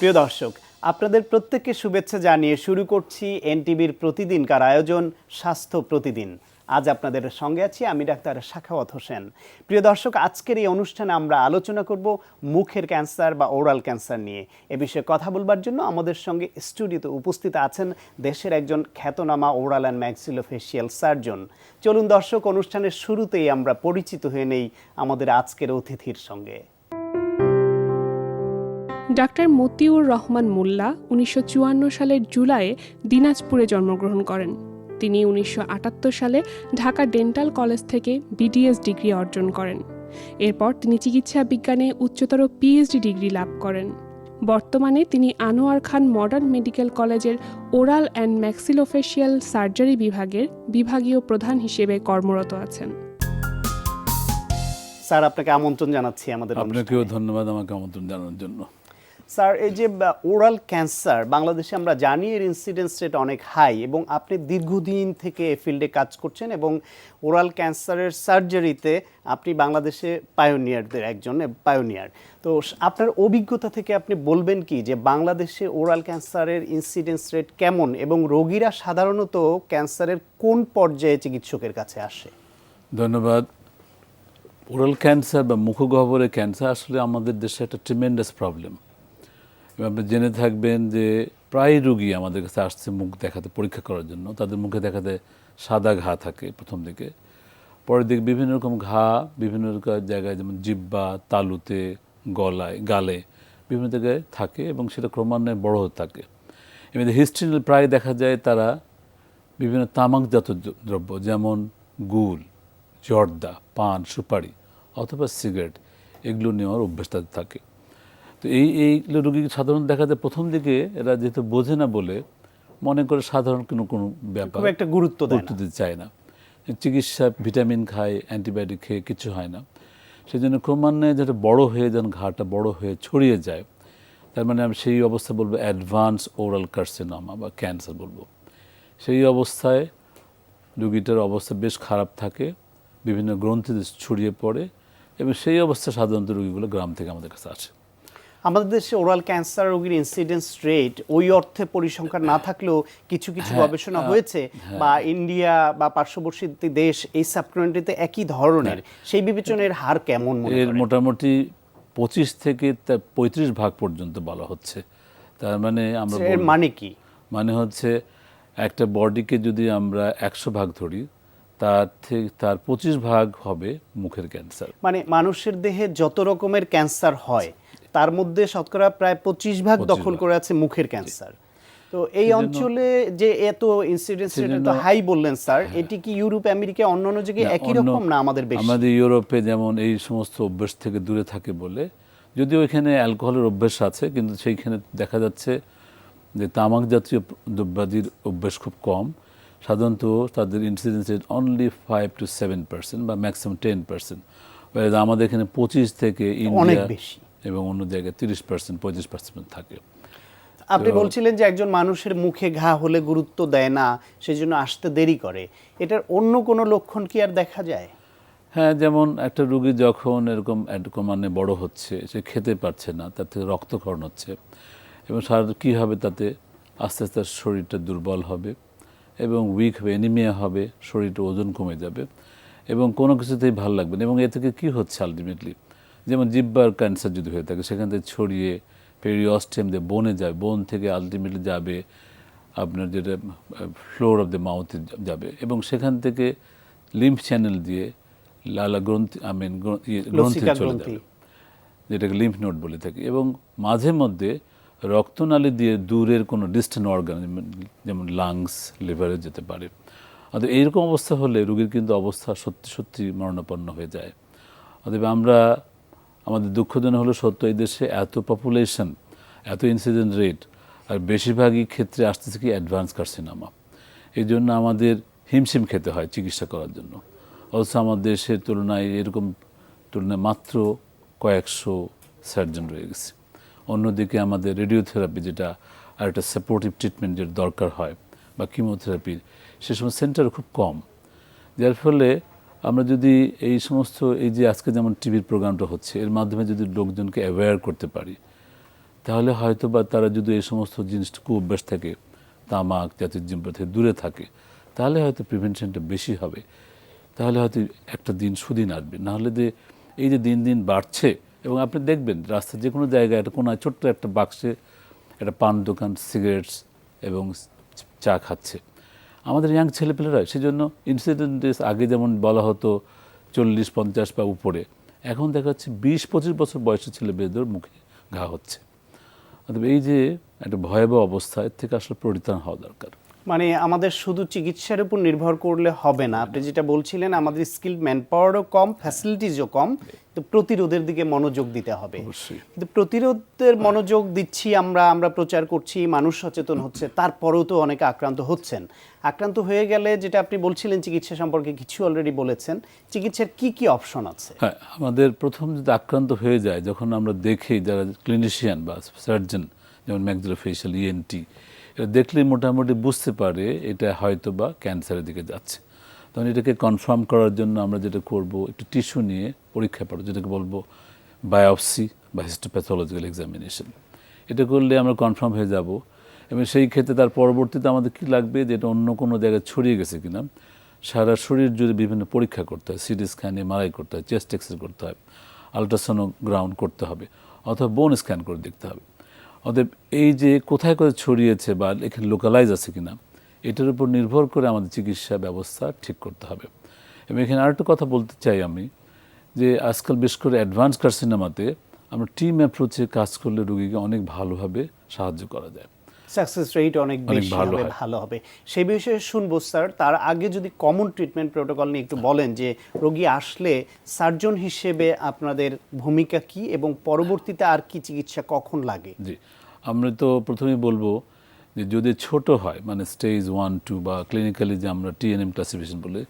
প্রিয় দর্শক, আপনাদের প্রত্যেককে শুভেচ্ছা জানিয়ে শুরু করছি এনটিভির প্রতিদিনকার আয়োজন স্বাস্থ্য প্রতিদিন। আজ আপনাদের সঙ্গে আছি আমি ডাক্তার সাখাওয়াত হোসেন। প্রিয় দর্শক, আজকের এই অনুষ্ঠানে আমরা আলোচনা করব মুখের ক্যান্সার বা ওরাল ক্যান্সার নিয়ে। এ বিষয়ে কথা বলবার জন্য আমাদের সঙ্গে স্টুডিওতে উপস্থিত আছেন দেশের একজন খ্যাতনামা ওরাল অ্যান্ড ম্যাক্সিলোফেশিয়াল সার্জন। চলুন দর্শক, অনুষ্ঠানের শুরুতেই আমরা পরিচিত হয়ে নেই আমাদের আজকের অতিথির সঙ্গে। ডাক্তার মতিউর রহমান মোল্লা 1954 সালের জুলাইয়ে দিনাজপুরে জন্মগ্রহণ করেন। তিনি 1978 সালে ঢাকা ডেন্টাল কলেজ থেকে বিডিএস ডিগ্রি অর্জন করেন। এরপর তিনি চিকিৎসা বিজ্ঞানে উচ্চতর পিএইচডি ডিগ্রি লাভ করেন। বর্তমানে তিনি আনোয়ার খান মডার্ন মেডিকেল কলেজের ওরাল অ্যান্ড ম্যাক্সিলোফেশিয়াল সার্জারি বিভাগের বিভাগীয় প্রধান হিসেবে কর্মরত আছেন। স্যার, আপনাকে আমন্ত্রণ জানাচ্ছি আমাদের। আপনাকেও ধন্যবাদ আমাকে আমন্ত্রণ জানানোর জন্য। স্যার, এই যে ওরাল ক্যান্সার বাংলাদেশে আমরা জানি এর ইনসিডেন্স রেট অনেক হাই, এবং আপনি দীর্ঘদিন থেকে ফিল্ডে কাজ করছেন এবং ওরাল ক্যান্সারের সার্জারিতে আপনি বাংলাদেশে পায়োনিয়ারদের একজন পায়োনিয়ার। তো আপনার অভিজ্ঞতা থেকে আপনি বলবেন কি যে বাংলাদেশে ওরাল ক্যান্সারের ইনসিডেন্স রেট কেমন এবং রোগীরা সাধারণত ক্যান্সারের কোন পর্যায়ে চিকিৎসকের কাছে আসে? ধন্যবাদ। ওরাল ক্যান্সার বা মুখগহ্বরের ক্যান্সার আসলে আমাদের দেশে একটা ট্রিমেন্ডাস প্রবলেম। আপনি জেনে থাকবেন যে প্রায় রোগী আমাদের কাছে আসছে মুখ দেখাতে, পরীক্ষা করার জন্য। তাদের মুখে দেখাতে সাদা ঘা থাকে প্রথম দিকে, পরের দিকে বিভিন্ন রকম ঘা বিভিন্ন রকম জায়গায়, যেমন জিহ্বা, তালুতে, গলায়, গালে বিভিন্ন জায়গায় থাকে এবং সেটা ক্রমান্বয়ে বড় হতে থাকে। এমনি হিস্ট্রি প্রায় দেখা যায় তারা বিভিন্ন তামাকজাত দ্রব্য যেমন গুল, জর্দা, পান, সুপারি অথবা সিগারেট এগুলো নেওয়ার অভ্যেস তাদের থাকে। তো এইগুলো রোগী সাধারণত দেখা যায় প্রথম দিকে এরা যেহেতু বোঝে না বলে মনে করে সাধারণ কোনো ব্যাপার একটা গুরুত্ব দিতে চায় না। চিকিৎসা ভিটামিন খায়, অ্যান্টিবায়োটিক খেয়ে কিছু হয় না। সেই জন্য ক্রমান্বয়ে যেটা বড় হয়ে যেন ঘাটা বড় হয়ে ছড়িয়ে যায়, তার মানে আমি সেই অবস্থা বলবো অ্যাডভান্স ওরাল কার্সিনোমা বা ক্যান্সার বলবো। সেই অবস্থায় রোগীটার অবস্থা বেশ খারাপ থাকে, বিভিন্ন গ্রন্থিতে ছড়িয়ে পড়ে এবং সেই অবস্থা সাধারণত রোগীগুলো গ্রাম থেকে আমাদের কাছে আসে। আমাদের দেশে ওরাল ক্যান্সার রোগীর ইনসিডেন্স রেট ওই অর্থে পরিসংখ্যান না থাকলেও কিছু কিছু গবেষণা হয়েছে, বা ইন্ডিয়া বা পার্শ্ববর্তী দেশ এই সাবকন্টিনেন্টে একই ধরনের, সেই বিবেচনার হার কেমন? এর মোটামুটি 25 থেকে 35% পর্যন্ত বলা হচ্ছে। তার মানে আমরা এর মানে কি? মানে হচ্ছে একটা বডিকে যদি আমরা 100 ভাগ ধরি, তার 25 ভাগ হবে মুখের ক্যান্সার। মানে মানুষের দেহে যত রকমের ক্যান্সার হয় তার মধ্যে শতকরা প্রায় 25 ভাগ দখল করে আছে মুখের ক্যান্সার। তো এই অঞ্চলে যে এত ইনসিডেন্স রেট এত হাই বললেন স্যার, এটি কি ইউরোপ, আমেরিকা, অন্যান্য জায়গায় একই রকম না আমাদের বেশি? আমাদের ইউরোপে যেমন এই সমস্ত অভ্যাস থেকে দূরে থাকে বলে, যদিও এখানে অ্যালকোহলের অভ্যাস আছে, কিন্তু সেইখানে দেখা যাচ্ছে যে তামাক জাতীয় দ্রব্যাদির অভ্যাস খুব কম। সাধারণত তাদের ইনসিডেন্স রেট অনলি 5 to 7% বা ম্যাক্সিমাম 10%। আমাদের এখানে 25 থেকে ইন্ডিয়া এবং অন্য জায়গায় 30%, 35% থাকে। আপনি বলছিলেন যে একজন মানুষের মুখে ঘা হলে গুরুত্ব দেয় না, সেই জন্য আসতে দেরি করে। এটার অন্য কোনো লক্ষণ কি আর দেখা যায়? হ্যাঁ, যেমন একটা রোগী যখন এরকম মানে বড় হচ্ছে, সে খেতে পারছে না, তার থেকে রক্তক্ষরণ হচ্ছে এবং কী হবে, তাতে আস্তে আস্তে শরীরটা দুর্বল হবে এবং উইক হবে, অ্যানিমিয়া হবে, শরীরটা ওজন কমে যাবে এবং কোনো কিছুতেই ভালো লাগবে না। এবং এ থেকে কী হচ্ছে আলটিমেটলি, যেমন জিহ্বার ক্যান্সার যদি হয়ে থাকে, সেখান থেকে ছড়িয়ে পেরিঅস্টিয়াম দিয়ে বোনে যায়, বোন থেকে আলটিমেটলি যাবে আপনার যেটা ফ্লোর অফ দ্য মাউথে যাবে এবং সেখান থেকে লিম্ফ চ্যানেল দিয়ে লালা গ্রন্থি গ্রন্থি চলে যাবে, যেটাকে লিম্ফ নোড বলে থাকি। এবং মাঝে মধ্যে রক্তনালী দিয়ে দূরের কোনো ডিস্টেন্ট অর্গান যেমন লাংস, লিভারে যেতে পারে। অতএব এইরকম অবস্থা হলে রোগীর কিন্তু অবস্থা সত্যি সত্যি মরণাপন্ন হয়ে যায়। অতএব আমাদের দুঃখজনক হলো সত্য, এই দেশে এত পপুলেশন, এত ইনসিডেন্ট রেট, আর বেশিরভাগই ক্ষেত্রে আসতেছে কি অ্যাডভান্স কার্সিনোমা। এই জন্য আমাদের হিমশিম খেতে হয় চিকিৎসা করার জন্য। অথচ আমার দেশের তুলনায় মাত্র কয়েকশো সার্জন রয়ে গেছে। অন্যদিকে আমাদের রেডিওথেরাপি, যেটা আর একটা সাপোর্টিভ ট্রিটমেন্ট যেটা দরকার হয়, বা কিমোথেরাপির, সে সময় সেন্টার খুব কম। যার ফলে আমরা যদি এই সমস্ত, এই যে আজকে যেমন টিভির প্রোগ্রামটা হচ্ছে, এর মাধ্যমে যদি লোকজনকে অ্যাওয়্যার করতে পারি, তাহলে হয়তো বা তারা যদি এই সমস্ত জিনিসটুকু অভ্যাস থাকে, তামাক জাতীয় জিনিস থেকে দূরে থাকে, তাহলে হয়তো প্রিভেনশনটা বেশি হবে। তাহলে হয়তো একটা দিন সুদিন আসবে। নাহলে যে এই যে দিন দিন বাড়ছে, এবং আপনি দেখবেন রাস্তার যে কোনো জায়গায় একটা কোনায় ছোট্ট একটা বাক্সে একটা পান দোকান, সিগারেটস এবং চা খাচ্ছে আমাদের ইয়াং ছেলেপেলেরা। সেই জন্য ইনসিডেন্টেস আগে যেমন বলা হতো 40-50 বা উপরে, এখন দেখা যাচ্ছে 20-25 বছর বয়সী ছেলেমেয়েদের মুখে ঘা হচ্ছে। অতএব এই যে একটা ভয়াবহ অবস্থা, এর থেকে আসলে পরিত্রাণ হওয়া দরকার। মানে আমাদের শুধু চিকিৎসার উপর নির্ভর করলে হবে না, আপনি যেটা বলছিলেন আমাদের স্কিল ম্যান পাওয়ারও কম, ফ্যাসিলিটিসও কম, তো প্রতিরোধের দিকে মনোযোগ দিতে হবে। অবশ্যই। কিন্তু প্রতিরোধের মনোযোগ দিচ্ছি আমরা প্রচার করছি, মানুষ সচেতন হচ্ছে, তারপরেও তো অনেকে আক্রান্ত হচ্ছেন। আক্রান্ত হয়ে গেলে যেটা আপনি বলছিলেন চিকিৎসা সম্পর্কে কিছু অলরেডি বলেছেন, চিকিৎসার কি কি অপশন আছে? হ্যাঁ, আমাদের প্রথম যদি আক্রান্ত হয়ে যায়, যখন আমরা দেখি যারা ক্লিনিশিয়ান বা সার্জন যেমন ম্যাক্সিলোফেশিয়াল, ইএনটি, এটা দেখলে মোটামুটি বুঝতে পারে এটা হয়তো বা ক্যান্সারের দিকে যাচ্ছে। তখন এটাকে কনফার্ম করার জন্য আমরা যেটা করব, একটু টিস্যু নিয়ে পরীক্ষা করব, যেটাকে বলবো বায়োপসি বা হিস্টোপ্যাথোলজিক্যাল এক্সামিনেশন। এটা করলে আমরা কনফার্ম হয়ে যাব, এবং সেই ক্ষেত্রে তার পরবর্তীতে আমাদের কি লাগবে, যে এটা অন্য কোনো জায়গায় ছড়িয়ে গেছে কিনা সারা শরীর জুড়ে বিভিন্ন পরীক্ষা করতে হয়, সিটি স্ক্যান, এমআরআই করতে হয়, চেস্ট এক্সরে করতে হয়, আলট্রাসোনোগ্রাউন্ড করতে হবে, অথবা বোন স্ক্যান করে দেখতে হবে। অতএব এই যে কোথায় কোথায় ছড়িয়েছে বা এখানে লোকালাইজ আছে কিনা, এটার উপর নির্ভর করে আমাদের চিকিৎসা ব্যবস্থা ঠিক করতে হবে। এবং এখানে আরেকটা কথা বলতে চাই আমি, যে আজকাল বিশেষ করে অ্যাডভান্স কার্সিনোমাতে আমরা টিম অ্যাপ্রোচে কাজ করলে রোগীকে অনেক ভালোভাবে সাহায্য করা যায়, সাকসেস রেট অনেক বেশি হবে, ভালো হবে। সেই বিষয়ে শুনবো স্যার। তার আগে যদি কমন ট্রিটমেন্ট প্রোটোকল নিয়ে একটু বলেন, যে রোগী আসলে সার্জন হিসেবে আপনাদের ভূমিকা কি এবং পরবর্তীতে আর কি চিকিৎসা কখন লাগে? জি, আমরা তো প্রথমেই বলবো যে যদি ছোট হয়, মানে স্টেজ 1-2 বা ক্লিনিক্যালি যে আমরা টিএনএম ক্লাসিফিকেশন বলে,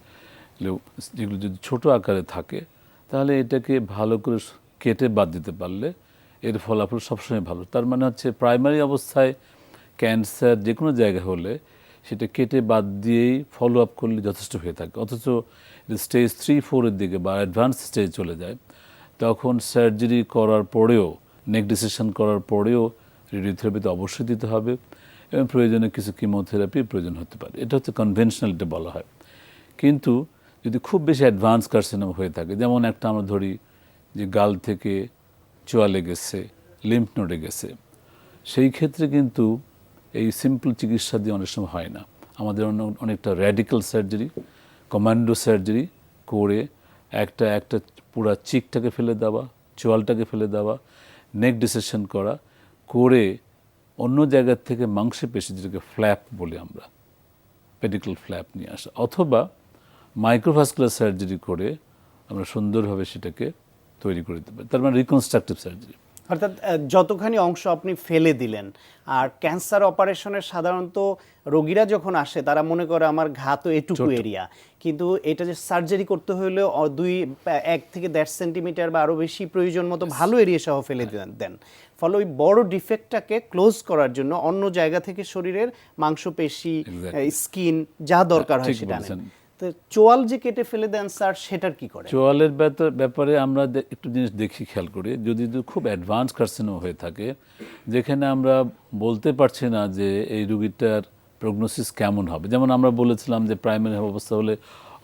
যেগুলো যদি ছোট আকারে থাকে, তাহলে এটাকে ভালো করে কেটে বাদ দিতে পারলে এর ফলাফল সবসময় ভালো। তার মানে হচ্ছে প্রাইমারি অবস্থায় ক্যান্সার যে কোনো জায়গায় হলে সেটা কেটে বাদ দিয়েই ফলো আপ করলে যথেষ্ট হয়ে থাকে। অথচ স্টেজ 3-4-এর দিকে বা অ্যাডভান্স স্টেজ চলে যায়, তখন সার্জারি করার পরেও, নেক ডিসিশন করার পরেও রেডিওথেরাপিতে অবশ্যই দিতে হবে, এবং প্রয়োজনে কিছু কিমোথেরাপি প্রয়োজন হতে পারে। এটা হচ্ছে কনভেনশনাল, এটা বলা হয়। কিন্তু যদি খুব বেশি অ্যাডভান্স কার্সিনোমা হয়ে থাকে, যেমন একটা আমরা ধরি যে গাল থেকে চোয়ালে গেছে, লিম্ফ নোডে গেছে, সেই ক্ষেত্রে কিন্তু এই সিম্পল চিকিৎসা দিয়ে অনেক সময় হয় না। আমাদের অনেকটা র্যাডিক্যাল সার্জারি, কমান্ডো সার্জারি করে একটা পুরা চিকটাকে ফেলে দেওয়া, চোয়ালটাকে ফেলে দেওয়া, নেক ডিসেকশন করা, করে অন্য জায়গার থেকে মাংসপেশি, যেটাকে ফ্ল্যাপ বলি আমরা, পেডিক্যাল ফ্ল্যাপ নিয়ে আসা, অথবা মাইক্রোভাস্কুলার সার্জারি করে আমরা সুন্দরভাবে সেটাকে তৈরি করে দিতে পারি। তার মানে রিকনস্ট্রাকটিভ সার্জারি। অর্থাৎ যতখানি অংশ আপনি ফেলে দিলেন। আর ক্যান্সার অপারেশনের সাধারণত রোগীরা যখন আসে তারা মনে করে আমার ঘা তো এটুকু এরিয়া, কিন্তু এটা যে সার্জারি করতে হলে 1 থেকে 1.5 সেন্টিমিটার বা আরও বেশি প্রয়োজন মতো ভালো এরিয়া সহ ফেলে দেন। ফলে ওই বড় ডিফেক্টটাকে ক্লোজ করার জন্য অন্য জায়গা থেকে শরীরের মাংসপেশি, স্কিন যা দরকার হয় সেটা নেন। তো চোয়াল যে কেটে ফেলে দেন স্যার, সেটার কি করে? চোয়ালের ব্যাপারে আমরা একটু জিনিস দেখি, খেয়াল করি। যদি খুব অ্যাডভান্স কার্সিনোমা হয়ে থাকে, যেখানে আমরা বলতে পারছি না যে এই রোগীটার প্রগনোসিস কেমন হবে, যেমন আমরা বলেছিলাম যে প্রাইমারি অবস্থা হলে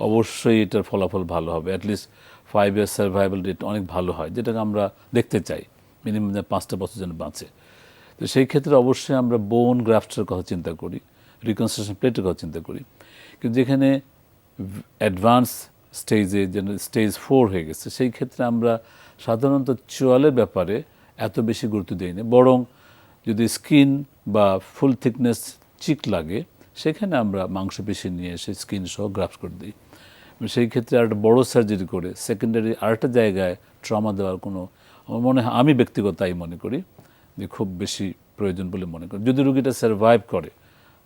অবশ্যই এটার ফলাফল ভালো হবে, অ্যাটলিস্ট 5 ইয়ার্স সার্ভাইভাল রেট অনেক ভালো হয়, যেটাকে আমরা দেখতে চাই, মিনিমাম 5টা বছর যেন বাঁচে। তো সেই ক্ষেত্রে অবশ্যই আমরা বোন গ্রাফটের কথা চিন্তা করি, রিকনস্ট্রাকশন প্লেটের কথা চিন্তা করি। কিন্তু যেখানে অ্যাডভান্স স্টেজে, যেন স্টেজ 4 হয়ে গেছে, সেই ক্ষেত্রে আমরা সাধারণত চোয়ালের ব্যাপারে এত বেশি গুরুত্ব দিই না, বরং যদি স্কিন বা ফুল থিকনেস চিক লাগে, সেখানে আমরা মাংসপেশি নিয়ে এসে স্কিন সহ গ্রাফট করে দিই। সেই ক্ষেত্রে আরেকটা বড় সার্জারি করে সেকেন্ডারি আরেকটা জায়গায় ট্রমা দেওয়ার কোনো, আমার মনে হয়, আমি ব্যক্তিগত তাই মনে করি যে খুব বেশি প্রয়োজন বলে মনে করি। যদি রুগীটা সার্ভাইভ করে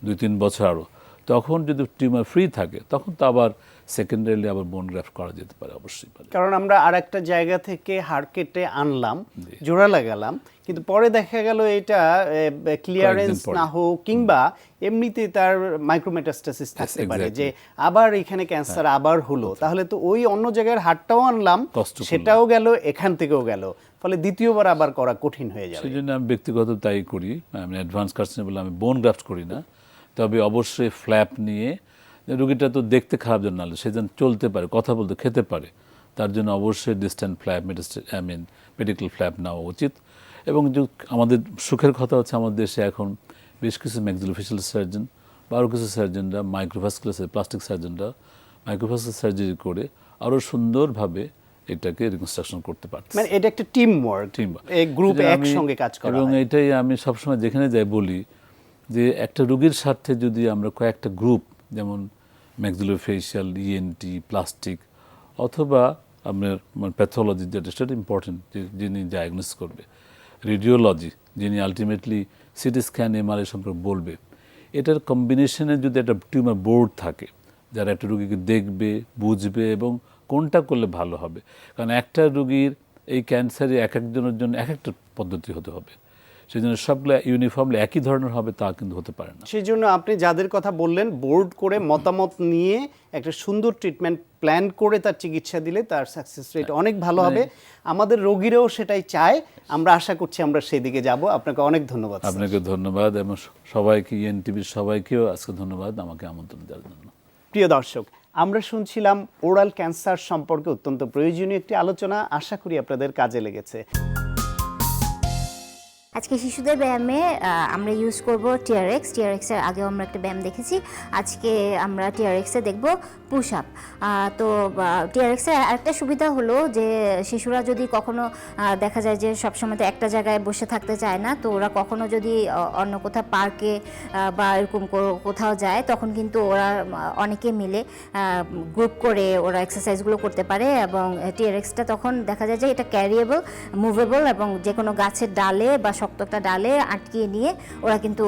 2-3 বছর আরও, তখন যদি টিউমার ফ্রি থাকে তখন তো আবার সেকেন্ডারিলি আবার বোন গ্রাফট করা যেতে পারে, অবশ্যই পারে। কারণ আমরা আর একটা জায়গা থেকে হাড় কেটে আনলাম, জোড়া লাগালাম, কিন্তু পরে দেখা গেল এটা ক্লিয়ারেন্স কয়েকদিন পরে। না হোক কিংবা এমনিতে তার মাইক্রোমেটাস্টাসিস থাকতে পারে, exactly. যে আবার এখানে ক্যান্সার আবার হলো, তাহলে তো ওই অন্য জায়গার হাড়টাও আনলাম, কষ্ট করলাম। সেটাও গেল, এখান থেকেও গেল, ফলে দ্বিতীয়বার আবার করা কঠিন হয়ে যাবে। সেই জন্য আমি ব্যক্তিগত তাই করি, আমি অ্যাডভান্স কার্সিনোম বলে আমি বোন গ্রাফট করি না, তবে অবশ্যই ফ্ল্যাপ নিয়ে, রোগীটা তো দেখতে খারাপ জন্য না, সে যেন চলতে পারে, কথা বলতে, খেতে পারে, তার জন্য অবশ্যই ডিস্ট্যান্ট ফ্ল্যাপ, মেডিকেল ফ্ল্যাপ নেওয়া উচিত। এবং আমাদের সুখের কথা হচ্ছে আমাদের দেশে এখন বেশ কিছু ম্যাক্সিলোফেশিয়াল সার্জন বা আরও কিছু সার্জনরা, মাইক্রোভাস্কুলার প্লাস্টিক সার্জনরা মাইক্রোভাস্কুলার সার্জারি করে আরও সুন্দরভাবে এটাকে রিকনস্ট্রাকশন করতে পারছে। মানে এটা একটা টিম ওয়ার্ক, এই গ্রুপ একসঙ্গে কাজ করা এবং হয়। এটাই আমি সবসময় যেখানে যাই বলি যে একটা রোগীর স্বার্থে যদি আমরা কয়েকটা গ্রুপ, যেমন ম্যাক্সিলোফেশিয়াল, ইএনটি, প্লাস্টিক, অথবা আপনার প্যাথোলজি, যেটা সেটা ইম্পর্টেন্ট, যিনি ডায়াগনোস করবে, রেডিওলজি, যিনি আলটিমেটলি সিটি স্ক্যান, এমআরআই সম্পর্কে বলবে, এটার কম্বিনেশনে যদি একটা টিউমার বোর্ড থাকে যারা একটা রুগীকে দেখবে, বুঝবে এবং কোনটা করলে ভালো হবে। কারণ একটা রুগীর এই ক্যান্সারে এক একজনের জন্য এক একটা পদ্ধতি হতে হবে, সেই জন্য সবগুলো ইউনিফর্মলি একই ধরনের হবে তা কিন্তু হতে পারে না। সেই জন্য আপনি যাদের কথা বললেন, বোর্ড করে মতামত নিয়ে একটা সুন্দর ট্রিটমেন্ট প্ল্যান করে তার চিকিৎসা দিলে তার সাকসেস রেট অনেক ভালো হবে। আমাদের রোগীরাও সেটাই চায়, আমরা আশা করছি আমরা সেদিকে যাব। আপনাকে অনেক ধন্যবাদ। আপনাকে ধন্যবাদ এবং সবাইকে, ইএনটিভির সবাইকেও আজকে ধন্যবাদ আমাকে আমন্ত্রণ দেওয়ার জন্য। প্রিয় দর্শক, আমরা শুনছিলাম ওরাল ক্যান্সার সম্পর্কে অত্যন্ত প্রয়োজনীয় একটি আলোচনা। আশা করি আপনাদের কাজে লেগেছে। আজকে শিশুদের ব্যায়ামে আমরা ইউজ করব টিআরএক্স। টিআরএক্সের আগেও আমরা একটা ব্যায়াম দেখেছি, আজকে আমরা টিআরএক্সে দেখব পুশ আপ। তো টিআরএক্সের আরেকটা সুবিধা হলো যে শিশুরা যদি কখনো দেখা যায় যে সবসময় তো একটা জায়গায় বসে থাকতে চায় না, তো ওরা কখনো যদি অন্য কোথাও পার্কে বা এরকম কোথাও যায়, তখন কিন্তু ওরা অনেকে মিলে গ্রুপ করে ওরা এক্সারসাইজগুলো করতে পারে। এবং টিআরএক্সটা তখন দেখা যায় যে এটা ক্যারিয়েবল, মুভেবল, এবং যে কোনো গাছের ডালে বা শক্ত একটা ডালে আটকিয়ে নিয়ে ওরা কিন্তু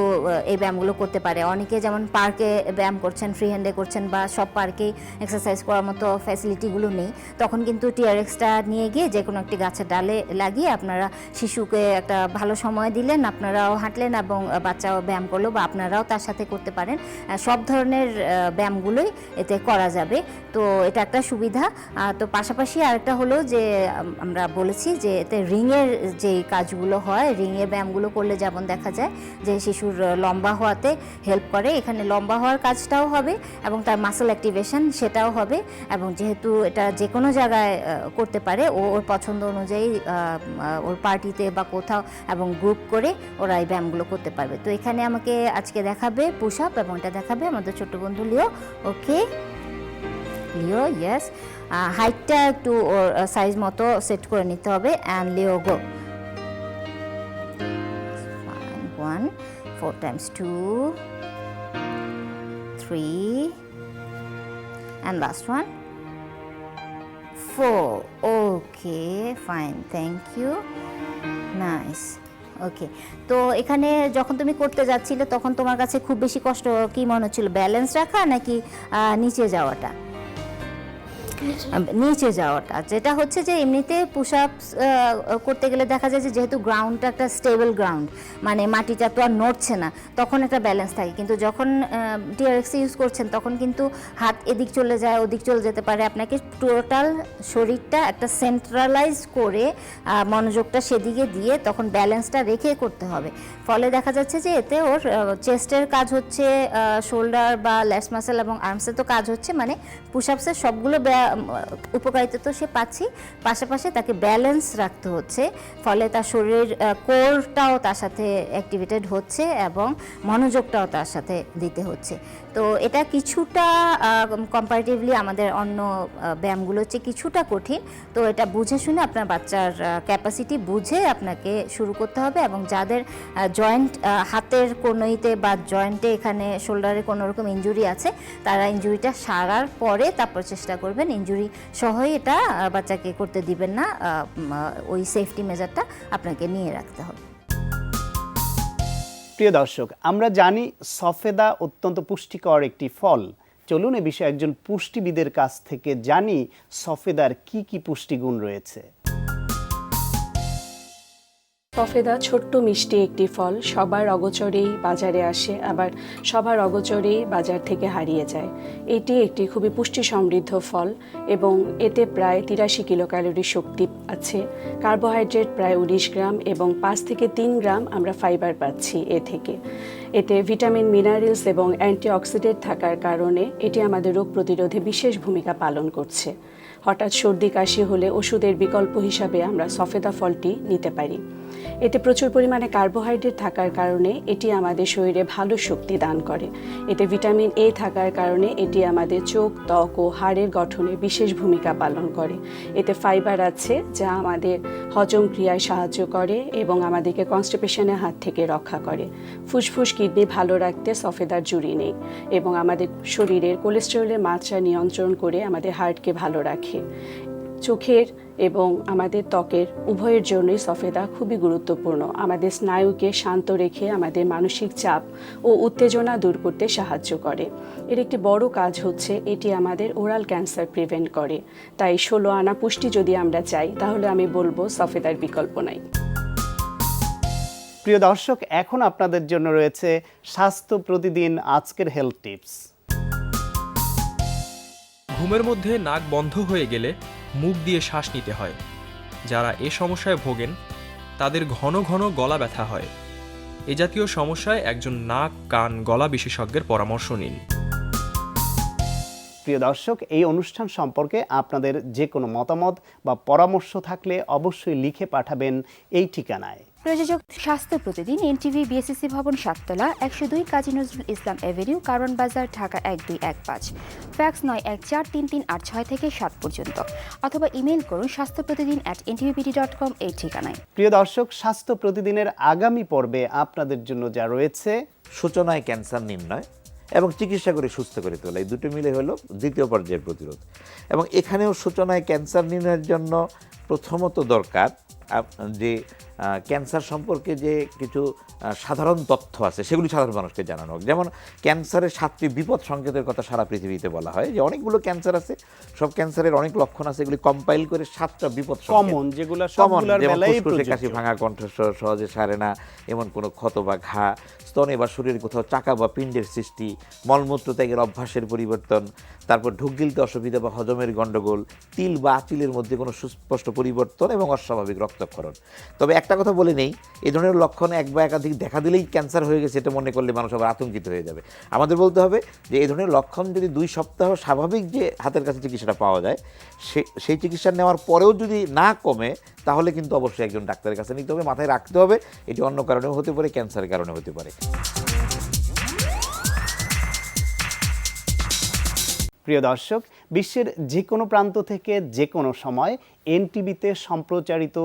এই ব্যায়ামগুলো করতে পারে। অনেকে যেমন পার্কে ব্যায়াম করছেন, ফ্রি হ্যান্ডে করছেন, বা সব পার্কেই এক্সারসাইজ করার মতো ফ্যাসিলিটিগুলো নেই, তখন কিন্তু টিআরএক্সটা নিয়ে গিয়ে যে কোনো একটি গাছের ডালে লাগিয়ে আপনারা শিশুকে একটা ভালো সময় দিলেন, আপনারাও হাঁটলেন এবং বাচ্চাও ব্যায়াম করলো, বা আপনারাও তার সাথে করতে পারেন। সব ধরনের ব্যায়ামগুলোই এতে করা যাবে, তো এটা একটা সুবিধা। তো পাশাপাশি আরেকটা হলো যে আমরা বলেছি যে এতে রিংয়ের যে কাজগুলো হয়, রিংয়ের ব্যায়ামগুলো করলে যেমন দেখা যায় যে শিশুর লম্বা হওয়াতে হেল্প করে, এখানে লম্বা হওয়ার কাজটাও হবে এবং তার মাসল অ্যাক্টিভেশন সেটাও হবে। এবং যেহেতু এটা যে কোনো জায়গায় করতে পারে, ওর পছন্দ অনুযায়ী ওর পার্টিতে বা কোথাও, এবং গ্রুপ করে ওরা এই ব্যায়ামগুলো করতে পারবে। তো এখানে আমাকে আজকে দেখাবে পুশ আপ এবং এটা দেখাবে আমাদের ছোট্ট বন্ধু লিও। ওকে লিও, ইয়েস, হাইটটা একটু ওর সাইজ মতো সেট করে নিতে হবে। And Leo go. 1 4 times 2 3 and last one 4. Okay, fine, thank you, nice. ওকে, তো এখানে যখন তুমি করতে যাচ্ছিলে তখন তোমার কাছে খুব বেশি কষ্ট কি মনে হচ্ছিল, ব্যালেন্স রাখা নাকি নিচে যাওয়াটা? নিচে যাওয়াটা, যেটা হচ্ছে যে এমনিতে পুশ আপস করতে গেলে দেখা যায় যে যেহেতু গ্রাউন্ডটা একটা স্টেবল গ্রাউন্ড, মানে মাটিটা তো আর নড়ছে না, তখন একটা ব্যালেন্স থাকে। কিন্তু যখন টিআরএক্স ইউজ করছেন তখন কিন্তু হাত এদিক চলে যায়, ওদিক চলে যেতে পারে। আপনাকে টোটাল শরীরটা একটা সেন্ট্রালাইজ করে মনোযোগটা সেদিকে দিয়ে তখন ব্যালেন্সটা রেখে করতে হবে। ফলে দেখা যাচ্ছে যে এতে ওর চেস্টের কাজ হচ্ছে, শোল্ডার বা ল্যাস মাসেল এবং আর্মসে তো কাজ হচ্ছে, মানে পুশ আপসের সবগুলো উপকারিতা তো সে পাচ্ছি, পাশাপাশি তাকে ব্যালেন্স রাখতে হচ্ছে। ফলে তার শরীরের কোরটাও তার সাথে অ্যাক্টিভেটেড হচ্ছে এবং মনোযোগটাও তার সাথে দিতে হচ্ছে। তো এটা কিছুটা কম্পারেটিভলি আমাদের অন্য ব্যায়ামগুলো হচ্ছে কিছুটা কঠিন। তো এটা বুঝে শুনে আপনার বাচ্চার ক্যাপাসিটি বুঝে আপনাকে শুরু করতে হবে। এবং যাদের জয়েন্ট হাতের কোনোইতে বা জয়েন্টে এখানে শোল্ডারে কোনো রকম ইনজুরি আছে, তারা ইনজুরিটা সারার পরে তারপর চেষ্টা করবেন। ইনজুরি সহই এটা বাচ্চাকে করতে দিবেন না, ওই সেফটি মেজারটা আপনাকে নিয়ে রাখতে হবে। প্রিয় দর্শক, আমরা জানি সফেদা অত্যন্ত পুষ্টিকর একটি ফল। চলুন এ বিষয়ে একজন পুষ্টিবিদের কাছ থেকে জানি সফেদার কি কি পুষ্টিগুণ রয়েছে। সফেদা ছোট্ট মিষ্টি একটি ফল, সবার অগোচরেই বাজারে আসে, আবার সবার অগোচরেই বাজার থেকে হারিয়ে যায়। এটি একটি খুবই পুষ্টি সমৃদ্ধ ফল এবং এতে প্রায় 83 কিলোক্যালোরি শক্তি আছে, কার্বোহাইড্রেট প্রায় 19 গ্রাম এবং 5 থেকে 3 গ্রাম আমরা ফাইবার পাচ্ছি এ থেকে। এতে ভিটামিন, মিনারেলস এবং অ্যান্টিঅক্সিডেন্ট থাকার কারণে এটি আমাদের রোগ প্রতিরোধে বিশেষ ভূমিকা পালন করছে। হঠাৎ সর্দি কাশি হলে ওষুধের বিকল্প হিসাবে আমরা সফেদা ফলটি নিতে পারি। এতে প্রচুর পরিমাণে কার্বোহাইড্রেট থাকার কারণে এটি আমাদের শরীরে ভালো শক্তি দান করে। এতে ভিটামিন এ থাকার কারণে এটি আমাদের চোখ, ত্বক ও হাড়ের গঠনে বিশেষ ভূমিকা পালন করে। এতে ফাইবার আছে যা আমাদের হজম ক্রিয়ায় সাহায্য করে এবং আমাদেরকে কনস্টিপেশনের হাত থেকে রক্ষা করে। ফুসফুস, কিডনি ভালো রাখতে সফেদার জুড়ি নেই এবং আমাদের শরীরের কোলেস্টেরলের মাত্রা নিয়ন্ত্রণ করে আমাদের হার্টকে ভালো রাখে। চোখের এবং আমাদের ত্বকের উভয়ের জন্যই সফেদা খুবই গুরুত্বপূর্ণ। আমাদের স্নায়ুকে শান্ত রেখে আমাদের মানসিক চাপ ও উত্তেজনা দূর করতে সাহায্য করে। এর একটি বড় কাজ হচ্ছে এটি আমাদের ওরাল ক্যান্সার প্রিভেন্ট করে। তাই 16 আনা পুষ্টি যদি আমরা চাই তাহলে আমি বলবো সফেদার বিকল্প নাই। প্রিয় দর্শক, এখন আপনাদের জন্য রয়েছে স্বাস্থ্য প্রতিদিন আজকের হেলথ টিপস। ঘুমের মধ্যে নাক বন্ধ হয়ে গেলে মুখ দিয়ে শ্বাস নিতে হয়। যারা এ সমস্যায় ভোগেন তাদের ঘন ঘন গলা ব্যথা হয়। এ জাতীয় সমস্যায় একজন নাক, কান, গলা বিশেষজ্ঞের পরামর্শ নিন। প্রিয় দর্শক, এই অনুষ্ঠান সম্পর্কে আপনাদের যে কোনো মতামত বা পরামর্শ থাকলে অবশ্যই লিখে পাঠাবেন এই ঠিকানায়। প্রযোজক স্বাস্থ্য প্রতিদিন, এনটিভি, বিএসসি ভবন, 7 তলা, 102 কাজী নজরুল ইসলাম এভিনিউ, কারওয়ান বাজার, ঢাকা 1215। ফ্যাক্স 914338 থেকে 7 পর্যন্ত, অথবা ইমেল করুন স্বাস্থ্যপ্রতিদিন@ntvpd.com এই ঠিকানায়। প্রিয় দর্শক, স্বাস্থ্য প্রতিদিনের আগামী পর্বে আপনাদের জন্য যা রয়েছে: সূচনায় ক্যান্সার নির্ণয় এবং চিকিৎসা করে সুস্থ করে তোলা, এই দুটো মিলে হলো দ্বিতীয় পর্যায়ের প্রতিরোধ। এবং এখানেও সূচনায় ক্যান্সার নির্ণয়ের জন্য প্রথমত দরকার যে ক্যান্সার সম্পর্কে যে কিছু সাধারণ তথ্য আছে সেগুলি সাধারণ মানুষকে জানানো হোক। যেমন ক্যান্সারের 7টি বিপদ সংকেতের কথা সারা পৃথিবীতে বলা হয়, যে অনেকগুলো ক্যান্সার আছে, সব ক্যান্সারের অনেক লক্ষণ আছে, এগুলি কম্পাইল করে 7টা বিপদ কমন, যেগুলো সবগুলোর বেলায় ফুসফুসে কাশি, ভাঙা কণ্ঠস্বর, সহজে সারে না এমন কোনো ক্ষত বা ঘা, স্তনে বা শরীরের কোথাও চাকা বা পিণ্ডের সৃষ্টি, মলমূত্র ত্যাগের অভ্যাসের পরিবর্তন, তারপর ঢুক গিলতে অসুবিধা বা হজমের গণ্ডগোল, তিল বা আঁচিলের মধ্যে কোনো সুস্পষ্ট পরিবর্তন এবং অস্বাভাবিক রক্তক্ষরণ। তবে একটা কথা বলে নেই, এই ধরনের লক্ষণ এক বা একাধিক দেখা দিলেই ক্যান্সার হয়ে গেছে এটা মনে করলে মানুষ আবার আতঙ্কিত হয়ে যাবে। আমাদের বলতে হবে যে এই ধরনের লক্ষণ যদি 2 সপ্তাহ স্বাভাবিক যে হাতের কাছে চিকিৎসাটা পাওয়া যায়, সেই চিকিৎসা নেওয়ার পরেও যদি না কমে তাহলে কিন্তু অবশ্যই একজন ডাক্তারের কাছে নিতে হবে। মাথায় রাখতে হবে এটি অন্য কারণেও হতে পারে, ক্যান্সারের কারণে হতে পারে। প্রিয় দর্শক, বিশ্বের যে কোনো প্রান্ত থেকে যে কোনো সময় এনটিভিতে সম্প্রচারিত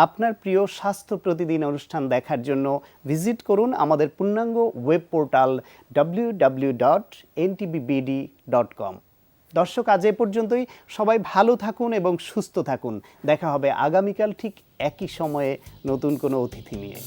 আপনার প্রিয় স্বাস্থ্য প্রতিদিন অনুষ্ঠান দেখার জন্য ভিজিট করুন আমাদের পূর্ণাঙ্গ ওয়েব পোর্টাল www.ntvbd.com। দর্শক, আজ এ পর্যন্তই। সবাই ভালো থাকুন এবং সুস্থ থাকুন। দেখা হবে আগামীকাল ঠিক একই সময়ে নতুন কোনো অতিথি নিয়ে।